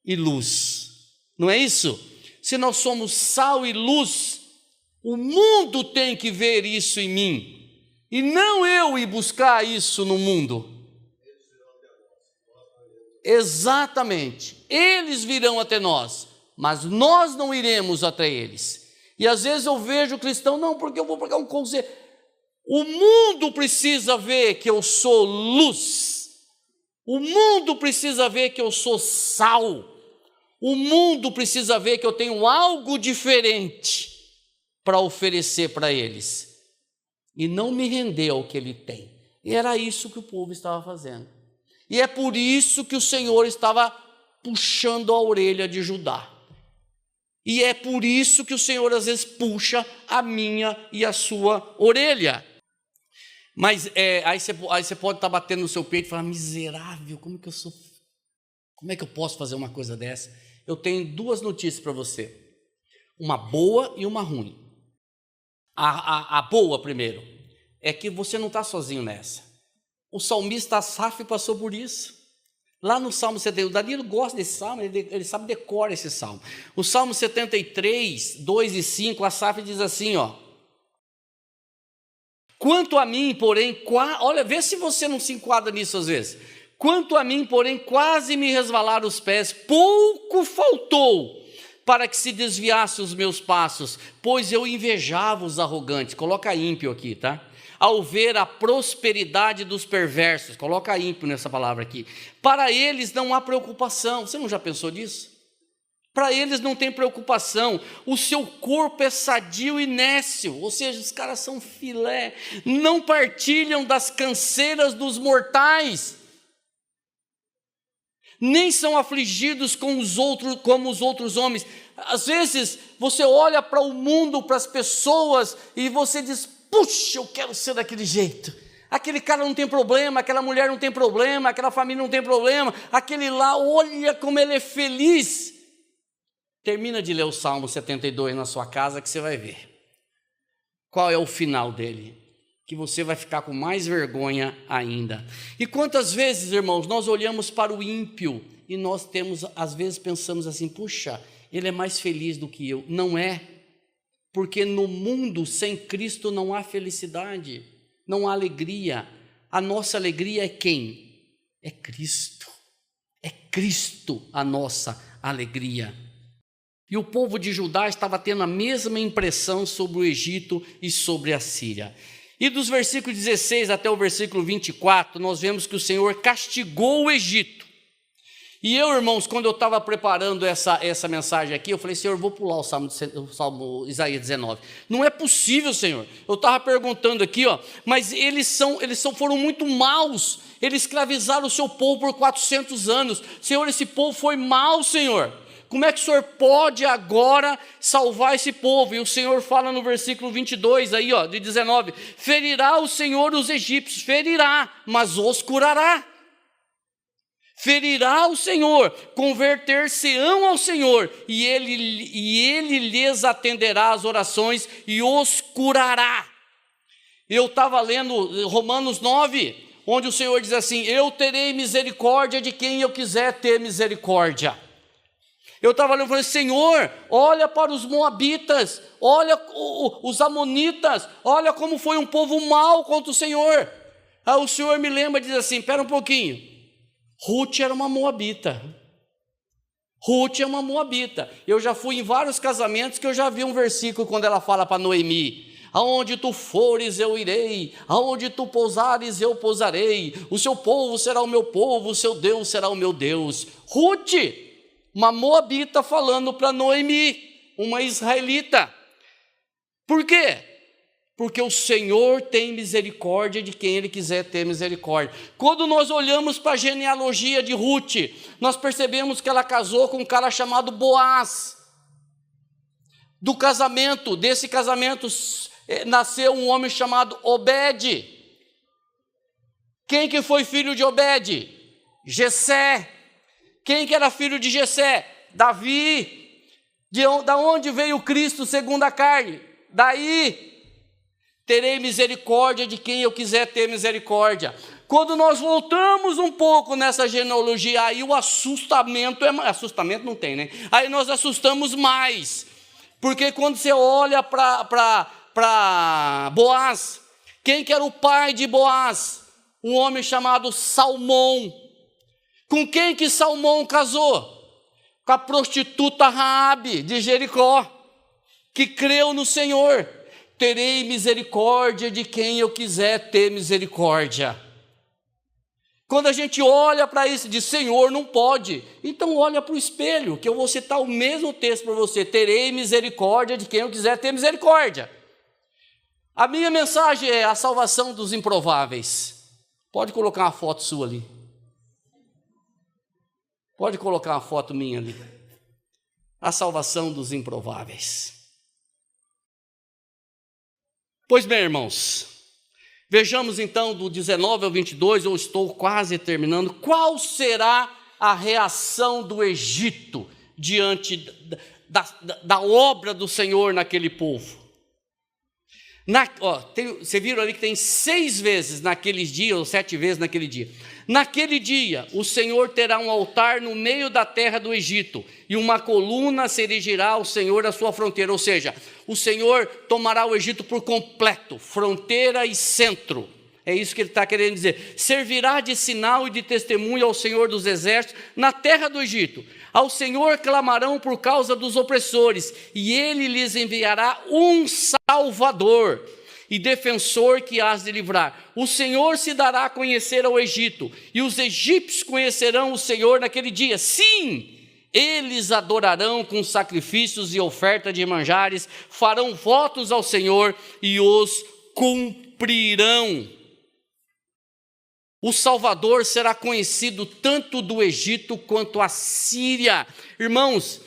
e luz. Não é isso? Se nós somos sal e luz, o mundo tem que ver isso em mim, e não eu ir buscar isso no mundo. Exatamente, eles virão até nós, mas nós não iremos até eles. E às vezes eu vejo o cristão, não, porque eu vou pregar um conselho. O mundo precisa ver que eu sou luz, o mundo precisa ver que eu sou sal, o mundo precisa ver que eu tenho algo diferente para oferecer para eles, e não me render ao que ele tem. E era isso que o povo estava fazendo. E é por isso que o Senhor estava puxando a orelha de Judá. E é por isso que o Senhor às vezes puxa a minha e a sua orelha. Mas aí você pode estar batendo no seu peito e falar, miserável, como é que eu posso fazer uma coisa dessa? Eu tenho duas notícias para você, uma boa e uma ruim. A boa primeiro, é que você não está sozinho nessa. O salmista Asaf passou por isso. Lá no Salmo 71, o Danilo gosta desse salmo, ele sabe decorar esse salmo. O Salmo 73, 2 e 5, Asaf diz assim, ó. Quanto a mim, porém, olha, vê se você não se enquadra nisso às vezes. Quanto a mim, porém, quase me resvalaram os pés, pouco faltou para que se desviasse os meus passos, pois eu invejava os arrogantes. Coloca ímpio aqui, tá? Ao ver a prosperidade dos perversos, coloca ímpio nessa palavra aqui, para eles não há preocupação. Você não já pensou nisso? Para eles não tem preocupação, o seu corpo é sadio e nécio, ou seja, os caras são filé, não partilham das canseiras dos mortais, nem são afligidos como os outros homens. Às vezes você olha para o mundo, para as pessoas, e você diz, puxa, eu quero ser daquele jeito. Aquele cara não tem problema, aquela mulher não tem problema, aquela família não tem problema, aquele lá, olha como ele é feliz. Termina de ler o Salmo 72 na sua casa que você vai ver qual é o final dele, que você vai ficar com mais vergonha ainda. E quantas vezes, irmãos, nós olhamos para o ímpio e nós às vezes pensamos assim, puxa, ele é mais feliz do que eu. Não é. Porque no mundo sem Cristo não há felicidade, não há alegria. A nossa alegria é quem? É Cristo. É Cristo a nossa alegria. E o povo de Judá estava tendo a mesma impressão sobre o Egito e sobre a Síria. E dos versículos 16 até o versículo 24, nós vemos que o Senhor castigou o Egito. E eu, irmãos, quando eu estava preparando essa mensagem aqui, eu falei, Senhor, eu vou pular o Salmo Isaías 19. Não é possível, Senhor. Eu estava perguntando aqui, ó, mas eles foram muito maus. Eles escravizaram o seu povo por 400 anos. Senhor, esse povo foi mau, Senhor. Como é que o Senhor pode agora salvar esse povo? E o Senhor fala no versículo 22, aí, ó, de 19, ferirá o Senhor os egípcios, ferirá, mas os curará. Ferirá o Senhor, converter-se-ão ao Senhor, e ele lhes atenderá as orações e os curará. Eu estava lendo Romanos 9, onde o Senhor diz assim, eu terei misericórdia de quem eu quiser ter misericórdia. Eu estava lendo e falei, Senhor, olha para os moabitas, olha os amonitas, olha como foi um povo mau contra o Senhor. Aí o Senhor me lembra e diz assim, espera um pouquinho, Ruth era uma moabita. Ruth é uma moabita. Eu já fui em vários casamentos que eu já vi um versículo quando ela fala para Noemi, aonde tu fores eu irei, aonde tu pousares eu pousarei, o seu povo será o meu povo, o seu Deus será o meu Deus. Ruth, uma moabita falando para Noemi, uma israelita. Por quê? Porque o Senhor tem misericórdia de quem Ele quiser ter misericórdia. Quando nós olhamos para a genealogia de Ruth, nós percebemos que ela casou com um cara chamado Boaz. Desse casamento, nasceu um homem chamado Obed. Quem que foi filho de Obed? Jessé. Quem que era filho de Jessé? Davi. Da onde veio Cristo segundo a carne? Daí. Terei misericórdia de quem eu quiser ter misericórdia. Quando nós voltamos um pouco nessa genealogia, aí o assustamento assustamento não tem, né? Aí nós assustamos mais. Porque quando você olha para Boaz, quem que era o pai de Boaz? Um homem chamado Salmão. Com quem que Salmão casou? Com a prostituta Raabe de Jericó, que creu no Senhor. Terei misericórdia de quem eu quiser ter misericórdia. Quando a gente olha para isso e diz, Senhor, não pode, então olha para o espelho, que eu vou citar o mesmo texto para você. Terei misericórdia de quem eu quiser ter misericórdia. A minha mensagem é a salvação dos improváveis. Pode colocar uma foto sua ali. Pode colocar uma foto minha ali. A salvação dos improváveis. Pois bem, irmãos, vejamos então do 19 ao 22, eu estou quase terminando. Qual será a reação do Egito diante da obra do Senhor naquele povo? Você viram ali que tem 6 vezes naqueles dias, ou 7 vezes naquele dia. Naquele dia, o Senhor terá um altar no meio da terra do Egito, e uma coluna se erigirá ao Senhor à sua fronteira. Ou seja, o Senhor tomará o Egito por completo, fronteira e centro. É isso que ele está querendo dizer. Servirá de sinal e de testemunho ao Senhor dos exércitos na terra do Egito. Ao Senhor clamarão por causa dos opressores, e ele lhes enviará um Salvador e defensor que hás de livrar. O Senhor se dará a conhecer ao Egito, e os egípcios conhecerão o Senhor naquele dia. Sim, eles adorarão com sacrifícios e oferta de manjares, farão votos ao Senhor e os cumprirão. O Salvador será conhecido tanto do Egito quanto a Síria. Irmãos,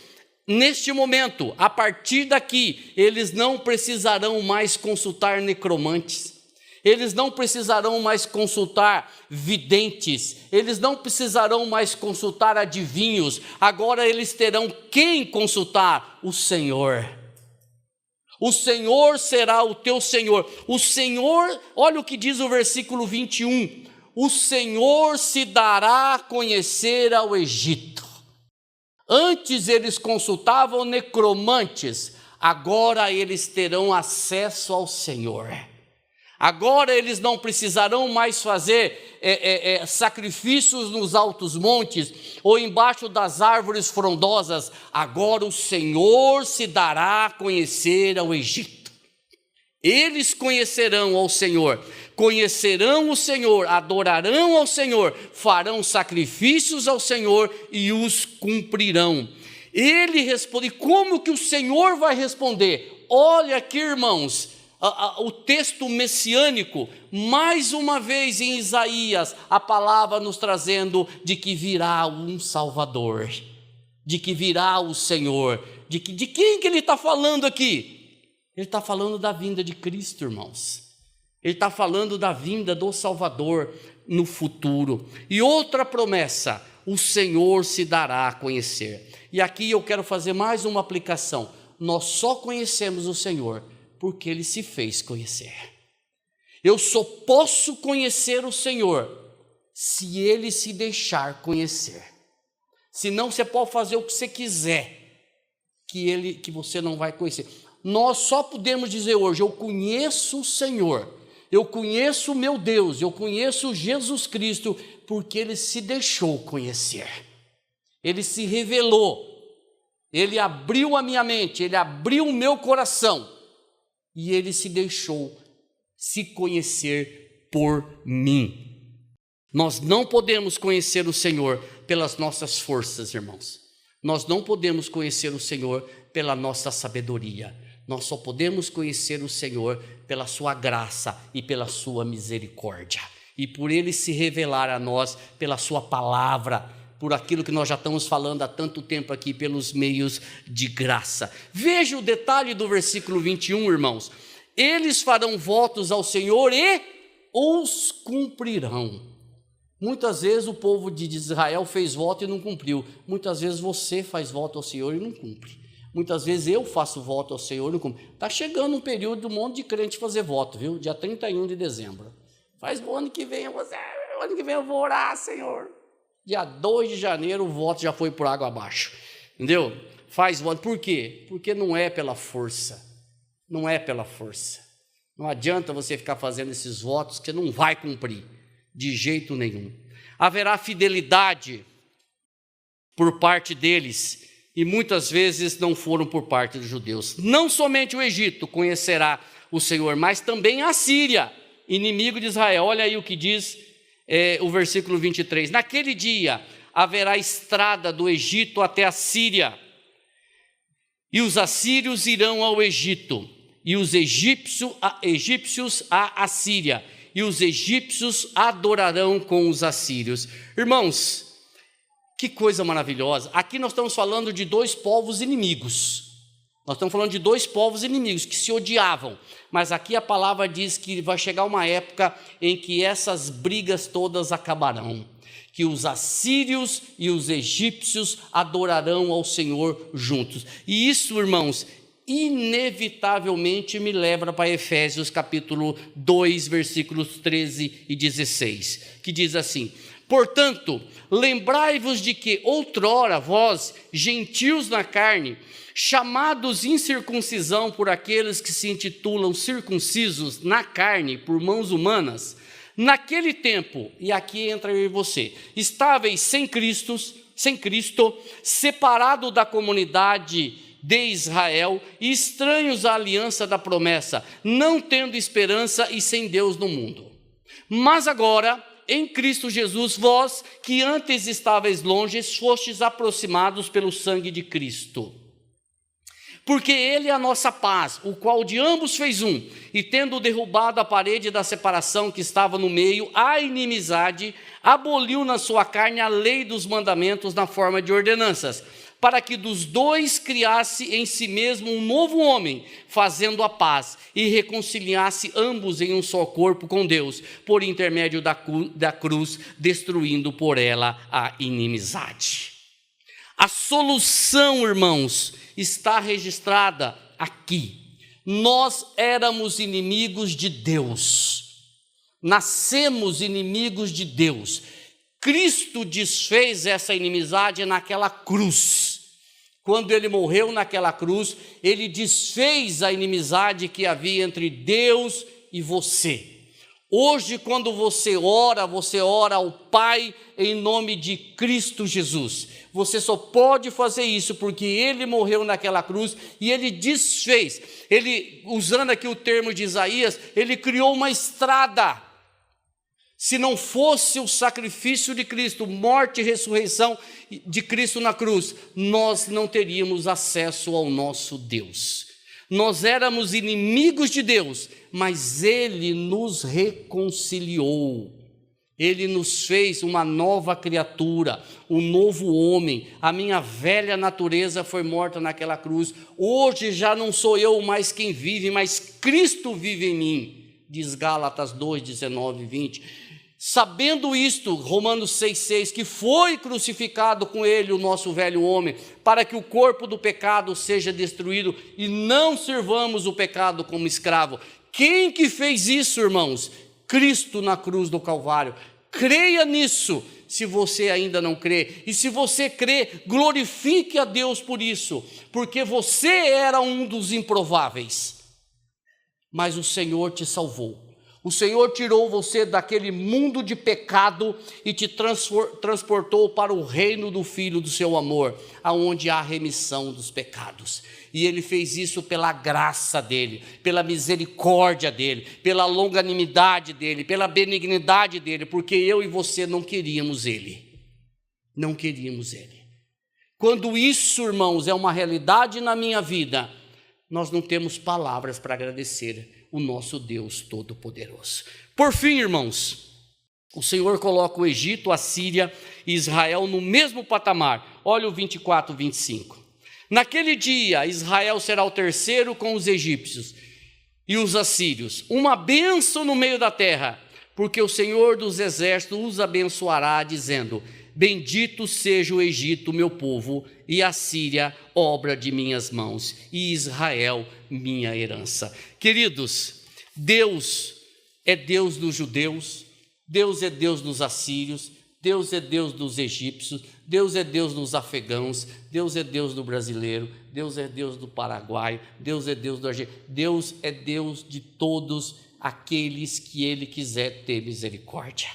neste momento, a partir daqui, eles não precisarão mais consultar necromantes, eles não precisarão mais consultar videntes, eles não precisarão mais consultar adivinhos, agora eles terão quem consultar? O Senhor. O Senhor será o teu Senhor. O Senhor, olha o que diz o versículo 21, o Senhor se dará a conhecer ao Egito. Antes eles consultavam necromantes, agora eles terão acesso ao Senhor. Agora eles não precisarão mais fazer sacrifícios nos altos montes ou embaixo das árvores frondosas. Agora o Senhor se dará a conhecer ao Egito. Eles conhecerão ao Senhor, conhecerão o Senhor, adorarão ao Senhor, farão sacrifícios ao Senhor e os cumprirão. Ele responde. Como que o Senhor vai responder? Olha aqui, irmãos, o texto messiânico, mais uma vez em Isaías, a palavra nos trazendo de que virá um Salvador, de que virá o Senhor. De quem que ele está falando aqui? Ele está falando da vinda de Cristo, irmãos. Ele está falando da vinda do Salvador no futuro. E outra promessa, o Senhor se dará a conhecer. E aqui eu quero fazer mais uma aplicação. Nós só conhecemos o Senhor porque Ele se fez conhecer. Eu só posso conhecer o Senhor se Ele se deixar conhecer. Senão você pode fazer o que você quiser, que você não vai conhecer. Nós só podemos dizer hoje, eu conheço o Senhor, eu conheço o meu Deus, eu conheço Jesus Cristo, porque Ele se deixou conhecer, Ele se revelou, Ele abriu a minha mente, Ele abriu o meu coração, e Ele se deixou se conhecer por mim. Nós não podemos conhecer o Senhor pelas nossas forças, irmãos. Nós não podemos conhecer o Senhor pela nossa sabedoria. Nós só podemos conhecer o Senhor pela sua graça e pela sua misericórdia. E por Ele se revelar a nós pela sua palavra, por aquilo que nós já estamos falando há tanto tempo aqui, pelos meios de graça. Veja o detalhe do versículo 21, irmãos. Eles farão votos ao Senhor e os cumprirão. Muitas vezes o povo de Israel fez voto e não cumpriu. Muitas vezes você faz voto ao Senhor e não cumpre. Muitas vezes eu faço voto ao Senhor e não cumpre. Está chegando um período de um monte de crente fazer voto, viu? Dia 31 de dezembro. Faz o ano que vem, o ano que vem eu vou orar, Senhor. Dia 2 de janeiro o voto já foi por água abaixo. Entendeu? Faz voto. Por quê? Porque não é pela força. Não é pela força. Não adianta você ficar fazendo esses votos que você não vai cumprir. De jeito nenhum. Haverá fidelidade por parte deles, e muitas vezes não foram por parte dos judeus. Não somente o Egito conhecerá o Senhor, mas também a Síria, inimigo de Israel. Olha aí o que diz o versículo 23. Naquele dia haverá estrada do Egito até a Síria, e os assírios irão ao Egito, e os egípcios à Assíria, e os egípcios adorarão com os assírios. Irmãos, que coisa maravilhosa. Aqui nós estamos falando de dois povos inimigos. Nós estamos falando de dois povos inimigos que se odiavam. Mas aqui a palavra diz que vai chegar uma época em que essas brigas todas acabarão. Que os assírios e os egípcios adorarão ao Senhor juntos. E isso, irmãos, inevitavelmente me leva para Efésios capítulo 2, versículos 13 e 16, que diz assim: portanto, lembrai-vos de que outrora vós, gentios na carne, chamados incircuncisão por aqueles que se intitulam circuncisos na carne por mãos humanas, naquele tempo, e aqui entra eu e você, estáveis sem Cristo, separado da comunidade de Israel, e estranhos à aliança da promessa, não tendo esperança e sem Deus no mundo. Mas agora, em Cristo Jesus, vós que antes estáveis longe, fostes aproximados pelo sangue de Cristo. Porque ele é a nossa paz, o qual de ambos fez um, e tendo derrubado a parede da separação que estava no meio, a inimizade, aboliu na sua carne a lei dos mandamentos na forma de ordenanças, para que dos dois criasse em si mesmo um novo homem, fazendo a paz, e reconciliasse ambos em um só corpo com Deus, por intermédio da cruz, destruindo por ela a inimizade. A solução, irmãos, está registrada aqui. Nós éramos inimigos de Deus, nascemos inimigos de Deus. Cristo desfez essa inimizade naquela cruz. Quando ele morreu naquela cruz, ele desfez a inimizade que havia entre Deus e você. Hoje, quando você ora ao Pai em nome de Cristo Jesus. Você só pode fazer isso porque ele morreu naquela cruz e ele desfez. Ele, usando aqui o termo de Isaías, ele criou uma estrada. Se não fosse o sacrifício de Cristo, morte e ressurreição de Cristo na cruz, nós não teríamos acesso ao nosso Deus. Nós éramos inimigos de Deus, mas Ele nos reconciliou. Ele nos fez uma nova criatura, um novo homem. A minha velha natureza foi morta naquela cruz. Hoje já não sou eu mais quem vive, mas Cristo vive em mim. Diz Gálatas 2, 19 e 20. Sabendo isto, Romanos 6,6, que foi crucificado com ele o nosso velho homem, para que o corpo do pecado seja destruído e não servamos o pecado como escravo. Quem que fez isso, irmãos? Cristo na cruz do Calvário. Creia nisso, se você ainda não crê. E se você crê, glorifique a Deus por isso, porque você era um dos improváveis, mas o Senhor te salvou. O Senhor tirou você daquele mundo de pecado e te transportou para o reino do Filho do seu amor, aonde há remissão dos pecados. E Ele fez isso pela graça dEle, pela misericórdia dEle, pela longanimidade dEle, pela benignidade dEle, porque eu e você não queríamos Ele. Não queríamos Ele. Quando isso, irmãos, é uma realidade na minha vida, nós não temos palavras para agradecer o nosso Deus Todo-Poderoso. Por fim, irmãos, o Senhor coloca o Egito, a Síria e Israel no mesmo patamar. Olha o 24, 25. Naquele dia, Israel será o terceiro com os egípcios e os assírios, uma bênção no meio da terra, porque o Senhor dos exércitos os abençoará, dizendo: bendito seja o Egito, meu povo, e a Síria, obra de minhas mãos, e Israel, minha herança. Queridos, Deus é Deus dos judeus, Deus é Deus dos assírios, Deus é Deus dos egípcios, Deus é Deus dos afegãos, Deus é Deus do brasileiro, Deus é Deus do paraguaio, Deus é Deus do argentino, Deus é Deus de todos aqueles que Ele quiser ter misericórdia.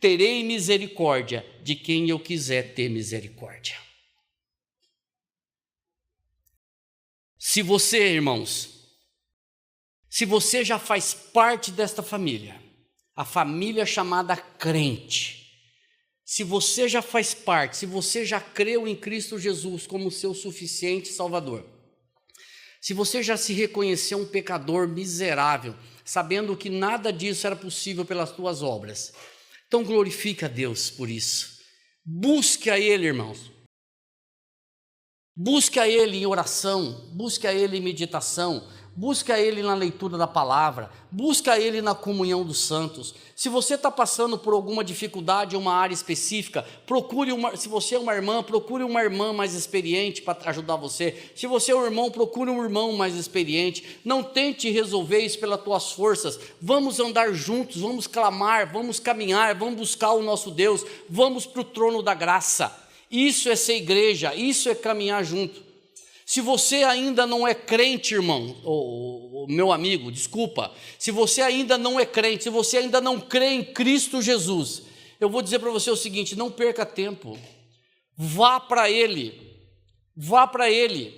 Terei misericórdia de quem eu quiser ter misericórdia. Se você, irmãos, se você já faz parte desta família, a família chamada crente, se você já faz parte, se você já creu em Cristo Jesus como seu suficiente Salvador, se você já se reconheceu um pecador miserável, sabendo que nada disso era possível pelas tuas obras, então glorifique a Deus por isso. Busque a Ele, irmãos. Busque a Ele em oração, busque a Ele em meditação, busque a Ele na leitura da palavra, busque a Ele na comunhão dos santos. Se você está passando por alguma dificuldade em uma área específica, se você é uma irmã, procure uma irmã mais experiente para ajudar você. Se você é um irmão, procure um irmão mais experiente. Não tente resolver isso pelas tuas forças. Vamos andar juntos, vamos clamar, vamos caminhar, vamos buscar o nosso Deus, vamos para o trono da graça. Isso é ser igreja, isso é caminhar junto. Se você ainda não é crente, irmão, meu amigo, desculpa, se você ainda não é crente, se você ainda não crê em Cristo Jesus, eu vou dizer para você o seguinte: não perca tempo, vá para Ele, vá para Ele.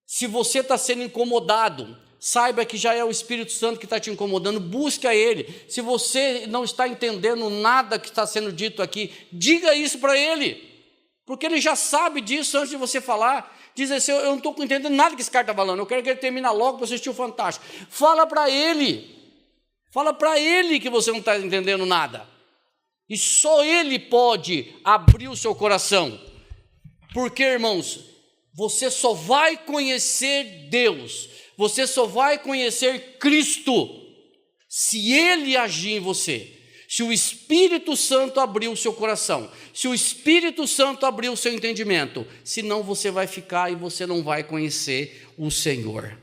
Se você está sendo incomodado, saiba que já é o Espírito Santo que está te incomodando, busque a Ele. Se você não está entendendo nada que está sendo dito aqui, diga isso para Ele, porque Ele já sabe disso antes de você falar. Diz assim: eu não estou entendendo nada que esse cara está falando, eu quero que ele termine logo para assistir o Fantástico. Fala para ele que você não está entendendo nada, e só Ele pode abrir o seu coração, porque, irmãos, você só vai conhecer Deus, você só vai conhecer Cristo, se Ele agir em você. Se o Espírito Santo abrir o seu coração, se o Espírito Santo abrir o seu entendimento, senão você vai ficar e você não vai conhecer o Senhor.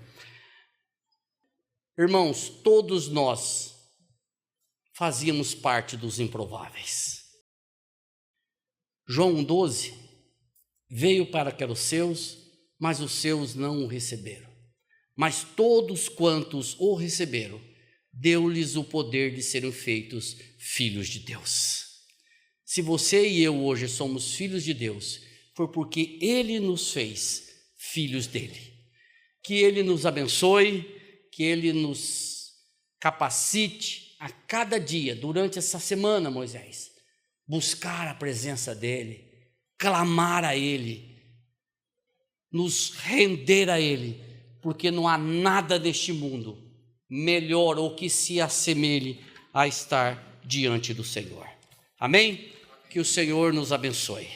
Irmãos, todos nós fazíamos parte dos improváveis. João 1,12, veio para que eram os seus, mas os seus não o receberam. Mas todos quantos o receberam, deu-lhes o poder de serem feitos filhos de Deus. Se você e eu hoje somos filhos de Deus, foi porque Ele nos fez filhos dele. Que Ele nos abençoe, que Ele nos capacite a cada dia, durante essa semana, Moisés, buscar a presença dEle, clamar a Ele, nos render a Ele, porque não há nada deste mundo melhor ou que se assemelhe a estar diante do Senhor. Amém? Que o Senhor nos abençoe.